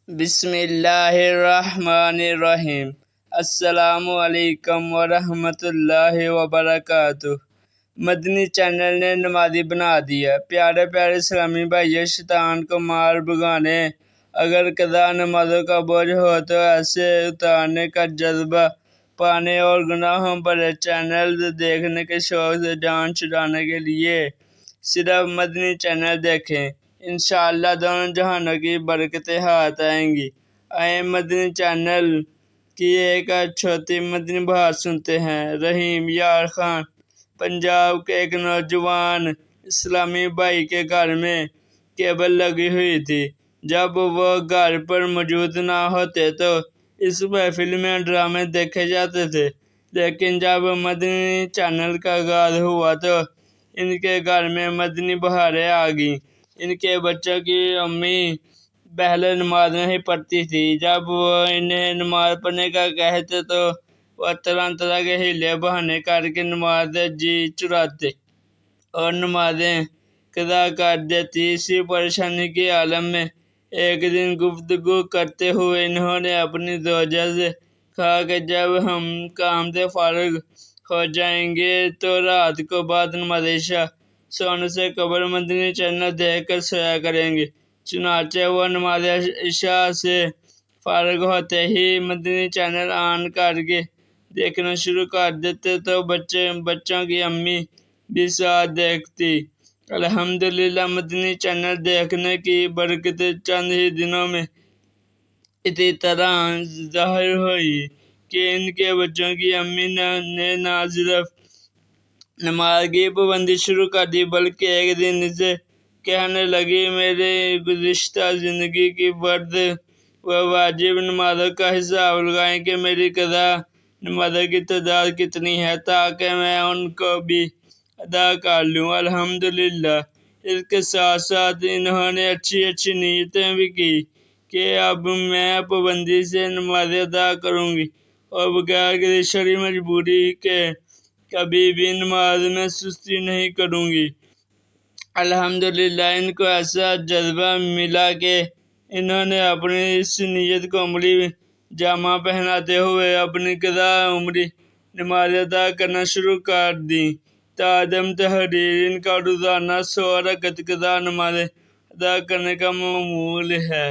بسم اللہ الرحمن الرحیم۔ السلام علیکم ورحمۃ اللہ وبرکاتہ۔ مدنی چینل نے نمازی بنا دیا۔ پیارے پیارے اسلامی بھائیو، شیطان کو مار بھگانے اگر قضا نمازوں کا بوجھ ہو تو ایسے اتارنے کا جذبہ پانے اور گناہوں بھرے چینل دیکھنے کے شوق سے جان چھڑانے کے لیے صرف مدنی چینل دیکھیں۔ انشاءاللہ دونوں جہانوں کی برکتیں ہاتھ آئیں گی۔ آئیں مدنی چینل کی ایک چھوٹی مدنی بات سنتے ہیں۔ رحیم یار خان پنجاب کے ایک نوجوان اسلامی بھائی کے گھر میں کیبل لگی ہوئی تھی۔ جب وہ گھر پر موجود نہ ہوتے تو اس محفل میں ڈرامے دیکھے جاتے تھے، لیکن جب مدنی چینل کا آغاز ہوا تو ان کے گھر میں مدنی بہاریں آ گئیں۔ ان کے بچوں کی امی پہلے نماز نہیں پڑھتی تھی۔ جب وہ انہیں نماز پڑھنے کا کہتے تو وہ طرح طرح کے ہیلے بہانے کر کے نماز جی چراتے اور نمازیں قضا کر دیتی۔ اسی پریشانی کے عالم میں ایک دن گفتگو کرتے ہوئے انہوں نے اپنی زوجہ سے کہا کہ جب ہم کام سے فارغ ہو جائیں گے تو رات کو بعد نماز عشاء سونے سے قبل مدنی چینل دیکھ کر سویا کریں گے۔ چنانچہ وہ نماز عشاء سے فارغ ہوتے ہی مدنی چینل آن کر کے دیکھنا شروع کر دیتے تو بچوں کی امی بھی ساتھ دیکھتی۔ الحمدللہ مدنی چینل دیکھنے کی برکتیں چند ہی دنوں میں اسی طرح ظاہر ہوئی کہ ان کے بچوں کی امی نے نہ صرف نماز کی پابندی شروع کر دی بلکہ ایک دن اسے کہنے لگی، میری گزشتہ زندگی کی فرض و واجب نمازوں کا حساب لگائیں کہ میری قضا نمازوں کی تعداد کتنی ہے تاکہ میں ان کو بھی ادا کر لوں۔ الحمدللہ اس کے ساتھ ساتھ انہوں نے اچھی نیتیں بھی کی کہ اب میں پابندی سے نمازیں ادا کروں گی اور بغیر کسی شرعی مجبوری کے کبھی بھی نماز میں سستی نہیں کروں گی۔ الحمدللہ ان کو ایسا جذبہ ملا کہ انہوں نے اپنی اس نیت کو عملی جامہ پہناتے ہوئے اپنی قضا عمری نمازیں ادا کرنا شروع کر دیں۔ تادم تحریر ان کا روزانہ 100 رکعت قضا نمازیں ادا کرنے کا معمول ہے۔